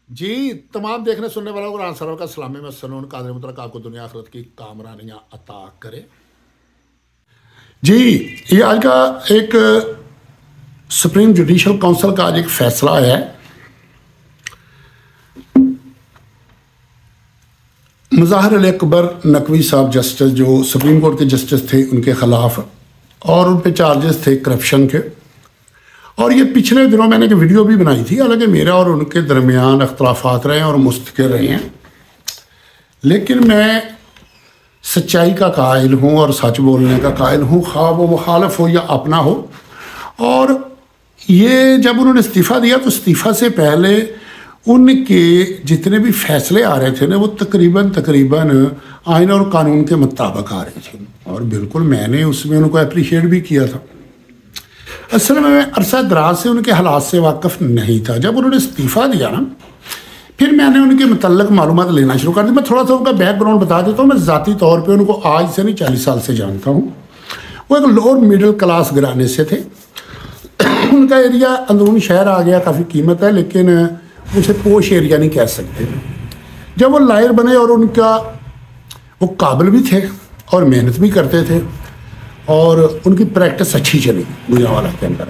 جی تمام دیکھنے سننے والوں کو قرآن سرور کا سلامی میں سنون قادر مطلق آپ کو دنیا آخرت کی کامرانیاں عطا کرے۔ جی یہ آج کا ایک سپریم جوڈیشل کونسل کا آج ایک فیصلہ ہے۔ مظاہر علی اکبر نقوی صاحب جسٹس جو سپریم کورٹ کے جسٹس تھے ان کے خلاف، اور ان پہ چارجز تھے کرپشن کے، اور یہ پچھلے دنوں میں نے ایک ویڈیو بھی بنائی تھی، حالانکہ میرا اور ان کے درمیان اختلافات رہے ہیں اور مستقل رہے ہیں، لیکن میں سچائی کا قائل ہوں اور سچ بولنے کا قائل ہوں، خواہ وہ مخالف ہو یا اپنا ہو۔ اور یہ جب انہوں نے استعفیٰ دیا تو استعفیٰ سے پہلے ان کے جتنے بھی فیصلے آ رہے تھے نا وہ تقریباً آئین اور قانون کے مطابق آ رہے تھے، اور بالکل میں نے اس میں ان کو اپریشیٹ بھی کیا تھا۔ اصل میں عرصہ دراز سے ان کے حالات سے واقف نہیں تھا۔ جب انہوں نے استعفیٰ دیا نا پھر میں نے ان کے متعلق معلومات لینا شروع کر دی۔ میں تھوڑا سا ان کا بیک گراؤنڈ بتا دیتا ہوں۔ میں ذاتی طور پہ ان کو آج سے نہیں 40 سال سے جانتا ہوں۔ وہ ایک لوور میڈل کلاس گھرانے سے تھے۔ ان کا ایریا اندرون شہر آ گیا، کافی قیمت ہے، لیکن اسے پوش ایریا نہیں کہہ سکتے۔ جب وہ لائر بنے اور وہ قابل بھی تھے اور محنت بھی کرتے تھے، اور ان کی پریکٹس اچھی چلی گجرانوالہ کے اندر،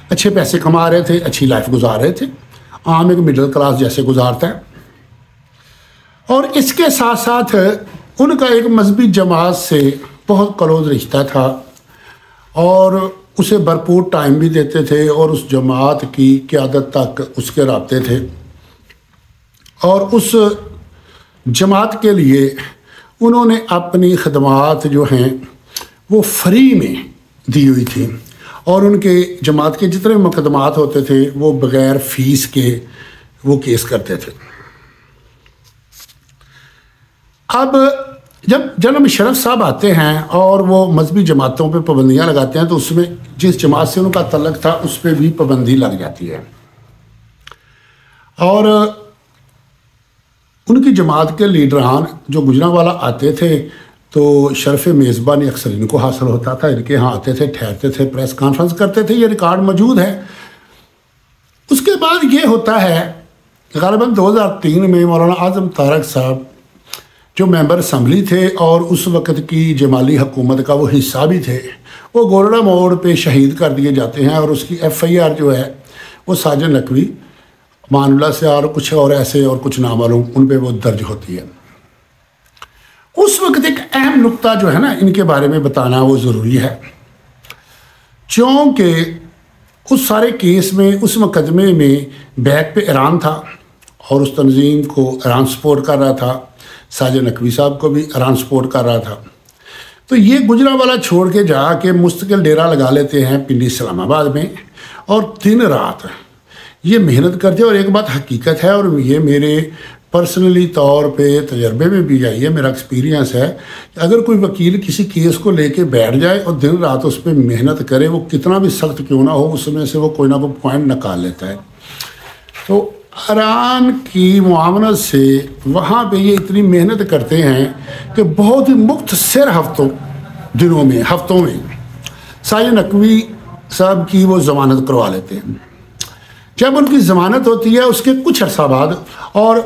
اچھے پیسے کما رہے تھے، اچھی لائف گزار رہے تھے، عام ایک مڈل کلاس جیسے گزارتا ہے۔ اور اس کے ساتھ ساتھ ان کا ایک مذہبی جماعت سے بہت کلوز رشتہ تھا، اور اسے بھرپور ٹائم بھی دیتے تھے، اور اس جماعت کی قیادت تک اس کے رابطے تھے، اور اس جماعت کے لیے انہوں نے اپنی خدمات جو ہیں وہ فری میں دی ہوئی تھی، اور ان کے جماعت کے جتنے مقدمات ہوتے تھے وہ بغیر فیس کے وہ کیس کرتے تھے۔ اب جب جناب مشرف صاحب آتے ہیں اور وہ مذہبی جماعتوں پہ پابندیاں لگاتے ہیں تو اس میں جس جماعت سے ان کا تعلق تھا اس پہ بھی پابندی لگ جاتی ہے، اور ان کی جماعت کے لیڈران جو گجرانوالہ آتے تھے تو شرف میزبانی اکثر ان کو حاصل ہوتا تھا۔ ان کے ہاں آتے تھے، ٹھہرتے تھے، پریس کانفرنس کرتے تھے، یہ ریکارڈ موجود ہے۔ اس کے بعد یہ ہوتا ہے غالباً 2003 میں مولانا اعظم طارق صاحب جو ممبر اسمبلی تھے اور اس وقت کی جمالی حکومت کا وہ حصہ بھی تھے، وہ گولڈا موڑ پہ شہید کر دیے جاتے ہیں، اور اس کی FIR جو ہے وہ ساجد نقوی، مان اللہ سے اور کچھ اور ایسے اور کچھ نامعلوم ان پہ وہ درج ہوتی ہے۔ اس وقت ایک اہم نقطہ جو ہے نا ان کے بارے میں بتانا وہ ضروری ہے، چونکہ اس سارے کیس میں، اس مقدمے میں بیک پہ ایران تھا، اور اس تنظیم کو ایران سپورٹ کر رہا تھا، ساجد نقوی صاحب کو بھی ایران سپورٹ کر رہا تھا۔ تو یہ گجرانوالہ چھوڑ کے جا کے مستقل ڈیرا لگا لیتے ہیں پنڈی اسلام آباد میں، اور دن رات یہ محنت کرتے ہیں۔ اور ایک بات حقیقت ہے، اور یہ میرے پرسنلی طور پہ تجربے میں بھی آئی ہے، میرا ایکسپیرینس ہے کہ اگر کوئی وکیل کسی کیس کو لے کے بیٹھ جائے اور دن رات اس پہ محنت کرے، وہ کتنا بھی سخت کیوں نہ ہو، اس میں سے وہ کوئی نہ کوئی پوائنٹ نکال لیتا ہے۔ تو ایران کی معاونت سے وہاں پہ یہ اتنی محنت کرتے ہیں کہ بہت ہی مختصر ہفتوں میں ساجد نقوی صاحب کی وہ ضمانت کروا لیتے ہیں۔ جب ان کی ضمانت ہوتی ہے اس کے کچھ عرصہ بعد اور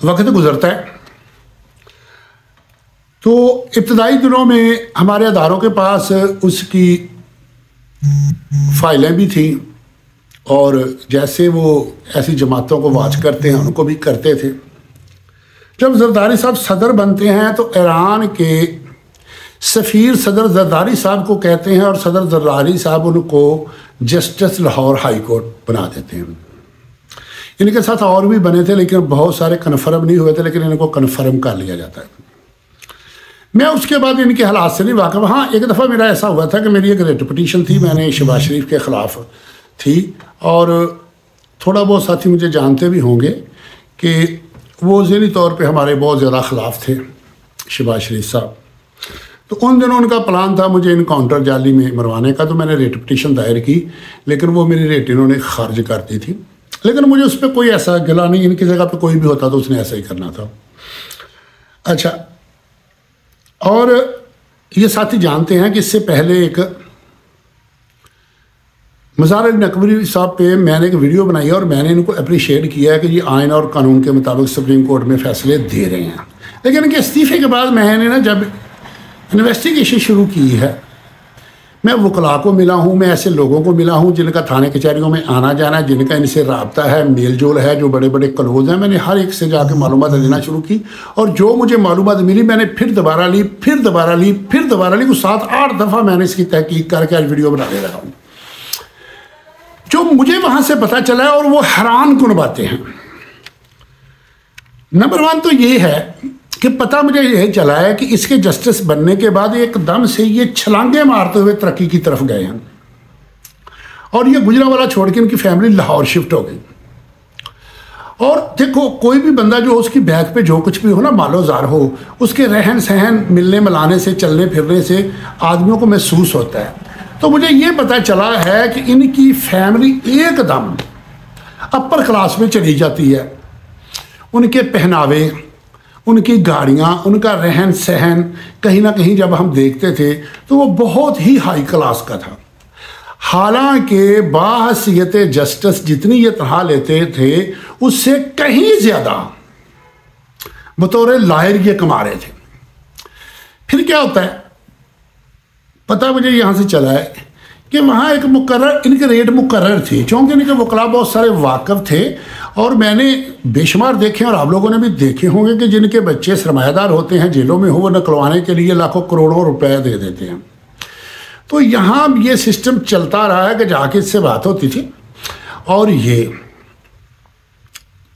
وقت گزرتا ہے، تو ابتدائی دنوں میں ہمارے اداروں کے پاس اس کی فائلیں بھی تھیں، اور جیسے وہ ایسی جماعتوں کو واچ کرتے ہیں ان کو بھی کرتے تھے۔ جب زرداری صاحب صدر بنتے ہیں تو ایران کے سفیر صدر زرداری صاحب کو کہتے ہیں، اور صدر زرداری صاحب ان کو جسٹس لاہور ہائی کورٹ بنا دیتے ہیں۔ ان کے ساتھ اور بھی بنے تھے لیکن بہت سارے کنفرم نہیں ہوئے تھے، لیکن ان کو کنفرم کر لیا جاتا ہے۔ میں اس کے بعد ان کے حالات سے نہیں واقف۔ ہاں ایک دفعہ میرا ایسا ہوا تھا کہ میری ایک ریٹ پٹیشن تھی، میں نے شہباز شریف کے خلاف تھی، اور تھوڑا بہت ساتھی مجھے جانتے بھی ہوں گے کہ وہ ذہنی طور پہ ہمارے بہت زیادہ خلاف تھے شہباز شریف صاحب۔ تو ان دنوں ان کا پلان تھا مجھے انکاؤنٹر جعلی میں مروانے کا، تو میں نے ریٹ پٹیشن دائر کی، لیکن وہ میری ریٹ انہوں نے خارج کر دی تھی۔ لیکن مجھے اس پہ کوئی ایسا گلا نہیں، ان کی جگہ پہ کوئی بھی ہوتا تو اس نے ایسا ہی کرنا تھا۔ اچھا، اور یہ ساتھی جانتے ہیں کہ اس سے پہلے ایک مزار علی نقوی صاحب پہ میں نے ایک ویڈیو بنائی ہے اور میں نے ان کو اپریشیٹ کیا ہے کہ یہ آئین اور قانون کے مطابق سپریم کورٹ میں فیصلے دے رہے ہیں، لیکن ان کے استعفے کے بعد میں نے جب انویسٹیگیشن شروع کی ہے، میں وکلاء کو ملا ہوں، میں ایسے لوگوں کو ملا ہوں جن کا تھانے کچہریوں میں آنا جانا ہے، جن کا ان سے رابطہ ہے، میل جول ہے، جو بڑے بڑے کلوز ہیں، میں نے ہر ایک سے جا کے معلومات دینا شروع کی، اور جو مجھے معلومات ملی میں نے پھر دوبارہ لی، وہ 7-8 دفعہ میں نے اس کی تحقیق کر کے آج ویڈیو بنا دے رہا ہوں۔ جو مجھے وہاں سے پتہ چلا ہے اور وہ حیران کن باتیں ہیں۔ نمبر 1 تو یہ ہے کہ پتہ مجھے یہ چلا ہے کہ اس کے جسٹس بننے کے بعد ایک دم سے یہ چھلانگیں مارتے ہوئے ترقی کی طرف گئے ہیں، اور یہ گجرانوالہ چھوڑ کے ان کی فیملی لاہور شفٹ ہو گئی۔ اور دیکھو، کوئی بھی بندہ جو اس کی بیک پہ جو کچھ بھی ہو نا، مال و زار ہو، اس کے رہن سہن، ملنے ملانے سے، چلنے پھرنے سے آدمیوں کو محسوس ہوتا ہے۔ تو مجھے یہ پتہ چلا ہے کہ ان کی فیملی ایک دم اپر کلاس میں چلی جاتی ہے۔ ان کے پہناوے، ان کی گاڑیاں، ان کا رہن سہن کہیں نہ کہیں جب ہم دیکھتے تھے تو وہ بہت ہی ہائی کلاس کا تھا، حالانکہ باحثیت جسٹس جتنی یہ تنخواہ لیتے تھے اس سے کہیں زیادہ بطور لائر یہ کما رہے تھے۔ پھر کیا ہوتا ہے، پتہ مجھے یہاں سے چلا ہے کہ وہاں ایک مقرر، ان کے ریٹ مقرر تھی، چونکہ ان کے وکلاء بہت سارے واقف تھے، اور میں نے بے شمار دیکھے اور آپ لوگوں نے بھی دیکھے ہوں گے کہ جن کے بچے سرمایہ دار ہوتے ہیں، جیلوں میں ہو، وہ نکلوانے کے لیے لاکھوں کروڑوں روپے دے دیتے ہیں۔ تو یہاں یہ سسٹم چلتا رہا ہے کہ جا کے اس سے بات ہوتی تھی اور یہ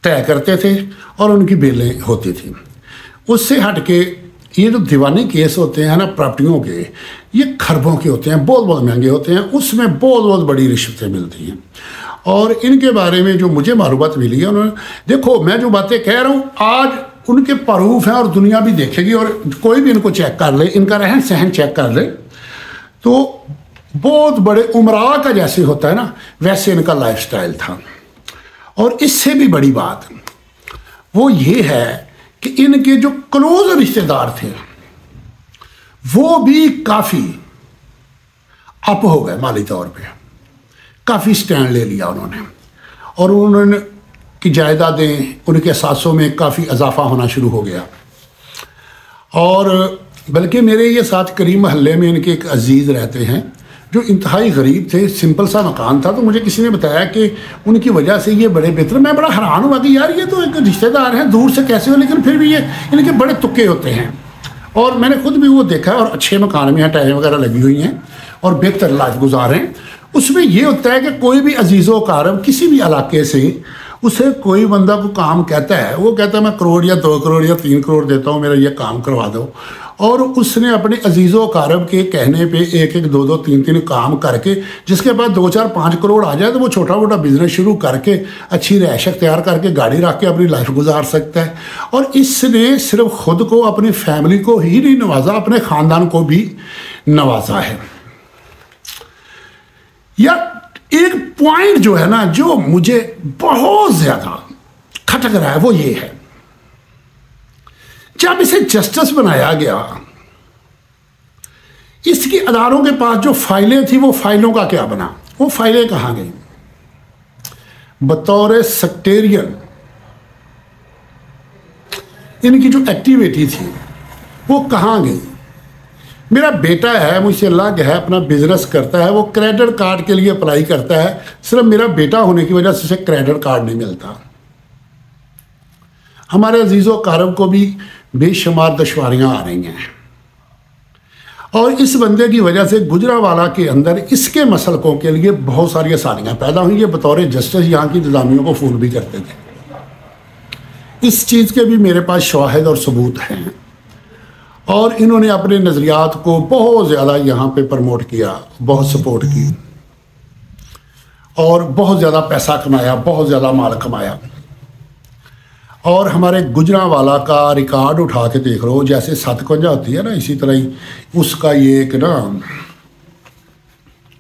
طے کرتے تھے اور ان کی بیلیں ہوتی تھیں۔ اس سے ہٹ کے یہ جو دیوانی کیس ہوتے ہیں نا پراپرٹیوں کے، یہ کھربوں کے ہوتے ہیں، بہت بہت مہنگے ہوتے ہیں، اس میں بہت بہت بڑی رشوتیں ملتی ہیں۔ اور ان کے بارے میں جو مجھے معلومات ملی ہے، انہوں نے، دیکھو میں جو باتیں کہہ رہا ہوں آج ان کے پروف ہیں اور دنیا بھی دیکھے گی، اور کوئی بھی ان کو چیک کر لے، ان کا رہن سہن چیک کر لے، تو بہت بڑے عمراء کا جیسے ہوتا ہے نا ویسے ان کا لائف سٹائل تھا۔ اور اس سے بھی بڑی بات وہ یہ ہے کہ ان کے جو کلوز رشتہ دار تھے وہ بھی کافی اپ ہو گئے مالی طور پہ، کافی سٹینڈ لے لیا انہوں نے، اور انہوں نے کی جائیدادیں، ان کے اثاثوں میں کافی اضافہ ہونا شروع ہو گیا۔ اور بلکہ میرے یہ ساتھ کریم محلے میں ان کے ایک عزیز رہتے ہیں جو انتہائی غریب تھے، سمپل سا مکان تھا، تو مجھے کسی نے بتایا کہ ان کی وجہ سے یہ بڑے بہتر، میں بڑا حیران ہوا کہ یار یہ تو ایک رشتہ دار ہیں، دور سے کیسے ہو، لیکن پھر بھی یہ ان کے بڑے تکے ہوتے ہیں۔ اور میں نے خود بھی وہ دیکھا، اور اچھے مکان میں ٹائلیں وغیرہ لگی ہوئی ہیں اور بہتر لائف گزار ہیں۔ اس میں یہ ہوتا ہے کہ کوئی بھی عزیز و اقارب کسی بھی علاقے سے اسے کوئی بندہ کو کام کہتا ہے، وہ کہتا ہے میں کروڑ یا 2 کروڑ یا 3 کروڑ دیتا ہوں، میرا یہ کام کروا دو، اور اس نے اپنے عزیز و اقارب کے کہنے پہ 1-1 2-2 3-3 کام کر کے، جس کے بعد 2-4-5 کروڑ آ جائے تو وہ چھوٹا موٹا بزنس شروع کر کے اچھی رہائش اختیار کر کے گاڑی رکھ کے اپنی لائف گزار سکتا ہے۔ اور اس نے صرف خود کو، اپنی فیملی کو ہی نہیں نوازا، اپنے خاندان کو بھی نوازا ہے۔ یا ایک پوائنٹ جو ہے نا جو مجھے بہت زیادہ کھٹک رہا ہے وہ یہ ہے، جب اسے جسٹس بنایا گیا، اس کی اداروں کے پاس جو فائلیں تھیں وہ فائلوں کا کیا بنا؟ وہ فائلیں کہاں گئیں؟ بطور سیکٹیرین ان کی جو ایکٹیویٹی تھی وہ کہاں گئی؟ میرا بیٹا ہے، مجھ سے الگ ہے، اپنا بزنس کرتا ہے، وہ کریڈٹ کارڈ کے لیے اپلائی کرتا ہے، صرف میرا بیٹا ہونے کی وجہ سے اسے کریڈٹ کارڈ نہیں ملتا۔ ہمارے عزیز و اقارب کو بھی بے شمار دشواریاں آ رہی ہیں، اور اس بندے کی وجہ سے گجرانوالہ کے اندر اس کے مسلکوں کے لیے بہت ساری آسانیاں پیدا ہوئیں۔ یہ بطور جسٹس یہاں کی انتظامیوں کو فون بھی کرتے تھے۔ اس چیز کے بھی میرے پاس شواہد اور ثبوت ہیں، اور انہوں نے اپنے نظریات کو بہت زیادہ یہاں پہ پروموٹ کیا، بہت سپورٹ کی، اور بہت زیادہ پیسہ کمایا، بہت زیادہ مال کمایا۔ اور ہمارے گجرانوالہ کا ریکارڈ اٹھا کے دیکھ لو، جیسے 57 ہوتی ہے نا، اسی طرح ہی اس کا یہ ایک نا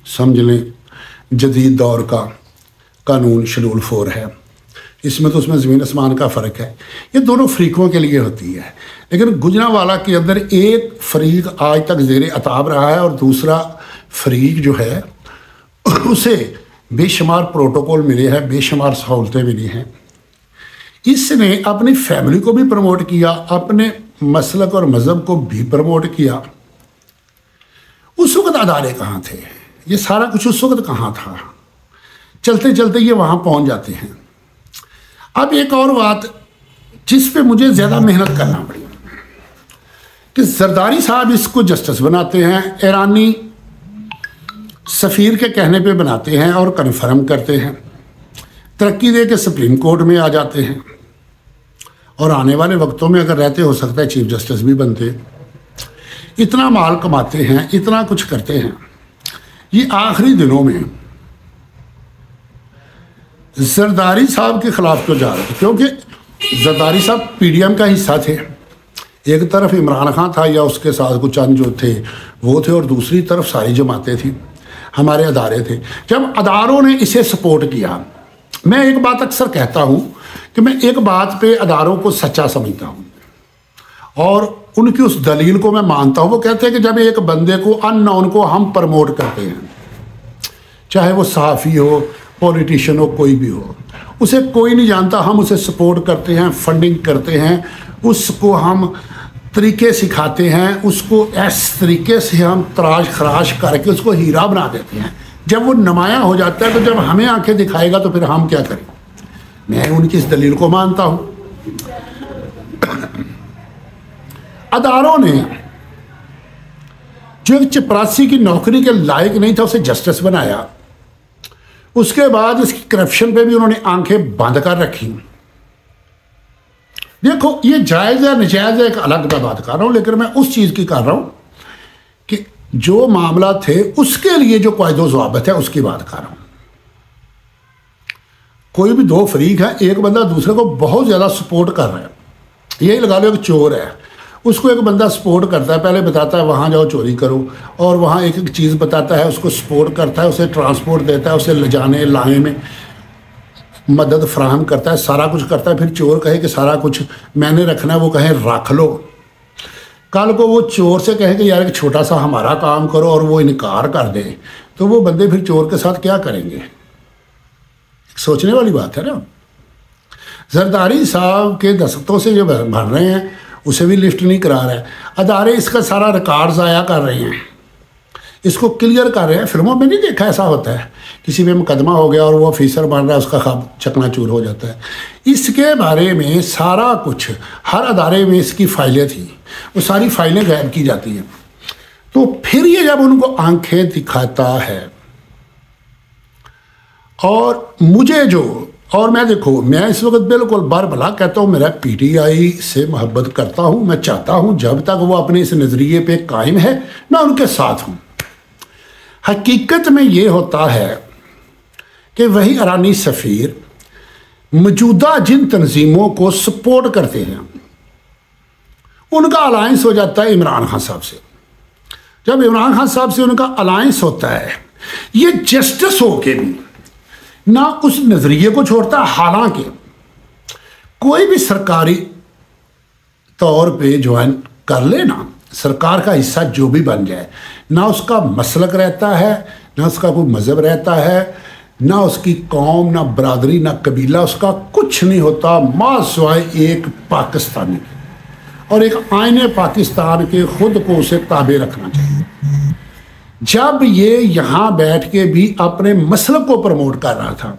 سمجھ لیں جدید دور کا قانون شیڈول 4 ہے، اس میں تو اس میں زمین آسمان کا فرق ہے، یہ دونوں فریقوں کے لیے ہوتی ہے۔ لیکن گجرانوالہ کے اندر ایک فریق آج تک زیر عتاب رہا ہے، اور دوسرا فریق جو ہے اسے بے شمار پروٹوکول ملے ہیں، بے شمار سہولتیں ملی ہیں. اس نے اپنی فیملی کو بھی پروموٹ کیا، اپنے مسلک اور مذہب کو بھی پروموٹ کیا. اس وقت ادارے کہاں تھے؟ یہ سارا کچھ اس وقت کہاں تھا؟ چلتے چلتے یہ وہاں پہنچ جاتے ہیں. اب ایک اور بات جس پہ مجھے زیادہ محنت کرنا پڑی کہ زرداری صاحب اس کو جسٹس بناتے ہیں، ایرانی سفیر کے کہنے پہ بناتے ہیں اور کنفرم کرتے ہیں، ترقی دے کے سپریم کورٹ میں آ جاتے ہیں، اور آنے والے وقتوں میں اگر رہتے ہو سکتا ہے چیف جسٹس بھی بنتے. اتنا مال کماتے ہیں، اتنا کچھ کرتے ہیں. یہ آخری دنوں میں زرداری صاحب کے خلاف تو جا رہے تھے، کیونکہ زرداری صاحب پی ڈی ایم کا حصہ تھے. ایک طرف عمران خان تھا یا اس کے ساتھ کچھ چند جو تھے وہ تھے، اور دوسری طرف ساری جماعتیں تھیں، ہمارے ادارے تھے. جب اداروں نے اسے سپورٹ کیا، میں ایک بات اکثر کہتا ہوں کہ میں ایک بات پہ اداروں کو سچا سمجھتا ہوں اور ان کی اس دلیل کو میں مانتا ہوں. وہ کہتے ہیں کہ جب ایک بندے کو ان نون کو ہم پروموٹ کرتے ہیں، چاہے وہ صحافی ہو، پولیٹیشین ہو، کوئی بھی ہو، اسے کوئی نہیں جانتا، ہم اسے سپورٹ کرتے ہیں، فنڈنگ کرتے ہیں، اس کو ہم طریقے سکھاتے ہیں، اس کو اس طریقے سے ہم تراش خراش کر کے اس کو ہیرا بنا دیتے ہیں. جب وہ نمایاں ہو جاتا ہے تو جب ہمیں آنکھیں دکھائے گا تو پھر ہم کیا کریں؟ میں ان کی اس دلیل کو مانتا ہوں. اداروں نے جو ایک چپراسی کی نوکری کے لائق نہیں تھا اسے جسٹس بنایا. اس کے بعد اس کی کرپشن پہ بھی انہوں نے آنکھیں بند کر رکھی. دیکھو یہ جائز ہے نجائز ہے ایک الگ میں بات کر رہا ہوں، لیکن میں اس چیز کی کر رہا ہوں کہ جو معاملہ تھے اس کے لیے جو قواعد و ضوابط ہے اس کی بات کر رہا ہوں. کوئی بھی دو فریق ہے، ایک بندہ دوسرے کو بہت زیادہ سپورٹ کر رہا ہے. یہی لگا لو ایک چور ہے، اس کو ایک بندہ سپورٹ کرتا ہے، پہلے بتاتا ہے وہاں جاؤ چوری کرو، اور وہاں ایک ایک چیز بتاتا ہے، اس کو سپورٹ کرتا ہے، اسے ٹرانسپورٹ دیتا ہے، اسے لے جانے لانے میں مدد فراہم کرتا ہے، سارا کچھ کرتا ہے. پھر چور کہے کہ سارا کچھ میں نے رکھنا ہے، وہ کہیں رکھ لو. کل کو وہ چور سے کہے کہ یار ایک چھوٹا سا ہمارا کام کرو اور وہ انکار کر دے، تو وہ بندے پھر چور کے ساتھ کیا کریں گے؟ سوچنے والی بات ہے نا. زرداری صاحب کے دستخطوں سے جو بھر رہے ہیں اسے بھی لفٹ نہیں کرا رہا ہے. ادارے اس کا سارا ریکارڈ ضائع کر رہے ہیں، اس کو کلیئر کر رہے ہیں. فلموں میں نہیں دیکھا ایسا ہوتا ہے، کسی پہ مقدمہ ہو گیا اور وہ آفیسر بن رہا ہے، اس کا خواب چکنا چور ہو جاتا ہے. اس کے بارے میں سارا کچھ ہر ادارے میں اس کی فائلیں تھیں، وہ ساری فائلیں غائب کی جاتی ہیں. تو پھر یہ جب ان کو آنکھیں دکھاتا ہے اور مجھے جو اور میں دیکھو میں اس وقت بالکل بار بلا کہتا ہوں میرا پی ٹی آئی سے محبت کرتا ہوں. میں چاہتا ہوں جب تک وہ اپنے اس نظریے پہ قائم ہے میں ان کے ساتھ ہوں. حقیقت میں یہ ہوتا ہے کہ وہی ایرانی سفیر موجودہ جن تنظیموں کو سپورٹ کرتے ہیں ان کا الائنس ہو جاتا ہے عمران خان صاحب سے. جب عمران خان صاحب سے ان کا الائنس ہوتا ہے، یہ جسٹس ہو کے بھی نہ اس نظریے کو چھوڑتا. حالانکہ کوئی بھی سرکاری طور پہ جوائن کر لے نا، سرکار کا حصہ جو بھی بن جائے، نہ اس کا مسلک رہتا ہے، نہ اس کا کوئی مذہب رہتا ہے، نہ اس کی قوم، نہ برادری، نہ قبیلہ، اس کا کچھ نہیں ہوتا ماں سوائے ایک پاکستانی اور ایک آئین پاکستان کے خود کو اسے تابع رکھنا چاہیے. جب یہ یہاں بیٹھ کے بھی اپنے مسلک کو پروموٹ کر رہا تھا،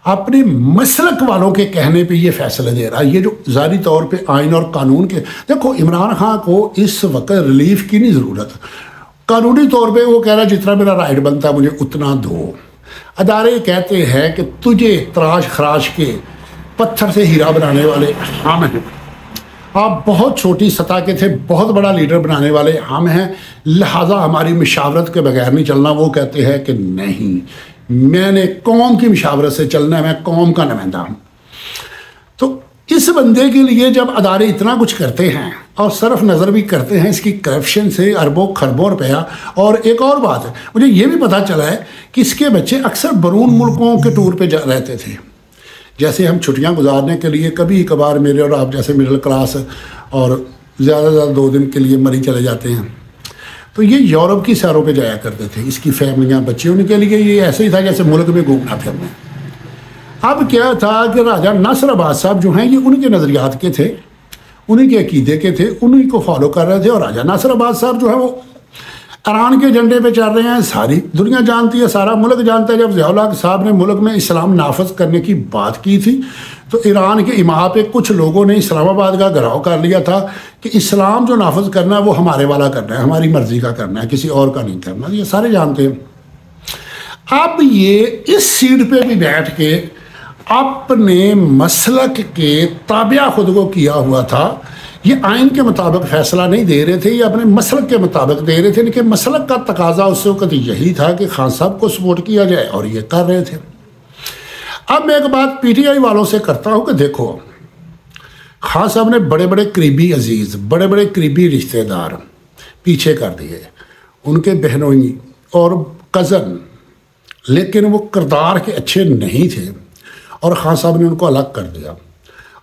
اپنے مسلک والوں کے کہنے پہ یہ فیصلہ دے رہا ہے، یہ جو ظاہری طور پہ آئین اور قانون کے دیکھو عمران خان کو اس وقت ریلیف کی نہیں ضرورت. قانونی طور پہ وہ کہہ رہا ہے جتنا میرا رائٹ بنتا ہے مجھے اتنا دو. ادارے کہتے ہیں کہ تجھے تراش خراش کے پتھر سے ہیرا بنانے والے ہم ہیں، آپ بہت چھوٹی سطح کے تھے، بہت بڑا لیڈر بنانے والے ہم ہیں، لہٰذا ہماری مشاورت کے بغیر نہیں چلنا. وہ کہتے ہیں کہ نہیں، میں نے قوم کی مشاورت سے چلنا ہے، میں قوم کا نمائندہ ہوں. تو اس بندے کے لیے جب ادارے اتنا کچھ کرتے ہیں اور صرف نظر بھی کرتے ہیں اس کی کرپشن سے اربوں خربوں روپیہ. اور ایک اور بات ہے، مجھے یہ بھی پتہ چلا ہے کہ اس کے بچے اکثر بیرون ملکوں کے ٹور پہ رہتے تھے. جیسے ہم چھٹیاں گزارنے کے لیے کبھی کبھار میرے اور آپ جیسے مڈل کلاس اور زیادہ سے زیادہ 2 دن کے لیے مری چلے جاتے ہیں. تو یہ یورپ کی سیروں پہ جایا کرتے تھے، اس کی فیملیاں، بچے، ان کے لیے یہ ایسے ہی تھا جیسے ملک میں گھومنا پھرنا۔ اب کیا تھا کہ راجہ ناصر آباد صاحب جو ہیں یہ ان کے نظریات کے تھے، انہیں کے عقیدے کے تھے، انہیں کو فالو کر رہے تھے، اور راجہ ناصر آباد صاحب جو ہے وہ ایران کے جھنڈے پہ چل رہے ہیں، ساری دنیا جانتی ہے، سارا ملک جانتا ہے۔ جب ضیاء الحق صاحب نے ملک میں اسلام نافذ کرنے کی بات کی تھی تو ایران کے امام پہ کچھ لوگوں نے اسلام آباد کا گھراؤ کر لیا تھا کہ اسلام جو نافذ کرنا ہے وہ ہمارے والا کرنا ہے، ہماری مرضی کا کرنا ہے، کسی اور کا نہیں کرنا، یہ سارے جانتے ہیں۔ اب یہ اس سیٹ پہ بھی بیٹھ کے اپنے مسلک کے تابع خود کو کیا ہوا تھا، یہ آئین کے مطابق فیصلہ نہیں دے رہے تھے، یہ اپنے مسلک کے مطابق دے رہے تھے، ان کے مسلک کا تقاضا اس وقت یہی تھا کہ خان صاحب کو سپورٹ کیا جائے، اور یہ کر رہے تھے۔ اب میں ایک بات پی ٹی آئی والوں سے کرتا ہوں کہ دیکھو، خان صاحب نے بڑے بڑے قریبی عزیز، بڑے بڑے قریبی رشتہ دار پیچھے کر دیے، ان کے بہنوئی اور کزن، لیکن وہ کردار کے اچھے نہیں تھے، اور خان صاحب نے ان کو الگ کر دیا،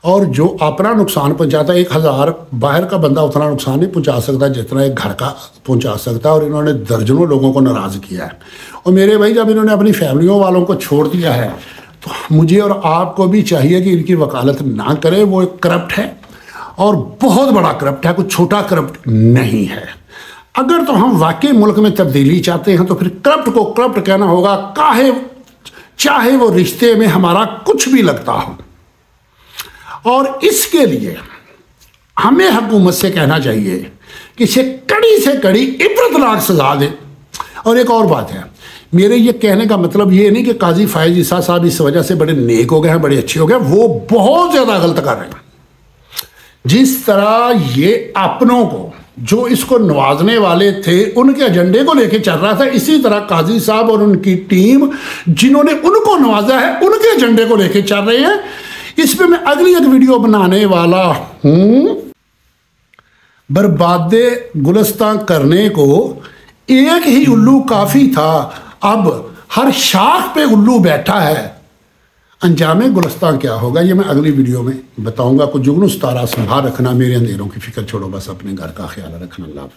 اور جو اپنا نقصان پہنچاتا ہے 1000 باہر کا بندہ اتنا نقصان نہیں پہنچا سکتا جتنا ایک گھر کا پہنچا سکتا ہے، اور انہوں نے درجنوں لوگوں کو ناراض کیا ہے۔ اور میرے بھائی جب انہوں نے اپنی فیملیوں والوں کو چھوڑ دیا ہے تو مجھے اور آپ کو بھی چاہیے کہ ان کی وکالت نہ کرے، وہ ایک کرپٹ ہے اور بہت بڑا کرپٹ ہے، کوئی چھوٹا کرپٹ نہیں ہے۔ اگر تو ہم واقعی ملک میں تبدیلی چاہتے ہیں تو پھر کرپٹ کو کرپٹ کہنا ہوگا، چاہے وہ رشتے میں ہمارا کچھ بھی لگتا ہو، اور اس کے لیے ہمیں حکومت سے کہنا چاہیے کہ اسے کڑی سے کڑی عبرتناک سزا دے۔ اور ایک اور بات ہے، میرے یہ کہنے کا مطلب یہ نہیں کہ قاضی فائز عیسیٰ صاحب اس وجہ سے بڑے نیک ہو گئے ہیں، بڑے اچھے ہو گئے، وہ بہت زیادہ غلط کر رہے ہیں۔ جس طرح یہ اپنوں کو جو اس کو نوازنے والے تھے ان کے ایجنڈے کو لے کے چل رہا تھا، اسی طرح قاضی صاحب اور ان کی ٹیم جنہوں نے ان کو نوازا ہے ان کے ایجنڈے کو لے کے چل رہے ہیں۔ اس پہ میں اگلی ایک ویڈیو بنانے والا ہوں۔ برباد گلستان کرنے کو ایک ہی الو کافی تھا، اب ہر شاخ پہ الو بیٹھا ہے، انجام گلستان کیا ہوگا یہ میں اگلی ویڈیو میں بتاؤں گا۔ کچھ جگنو ستارہ سنبھال رکھنا، میرے اندھیروں کی فکر چھوڑو، بس اپنے گھر کا خیال رکھنا۔ اللہ حافظ۔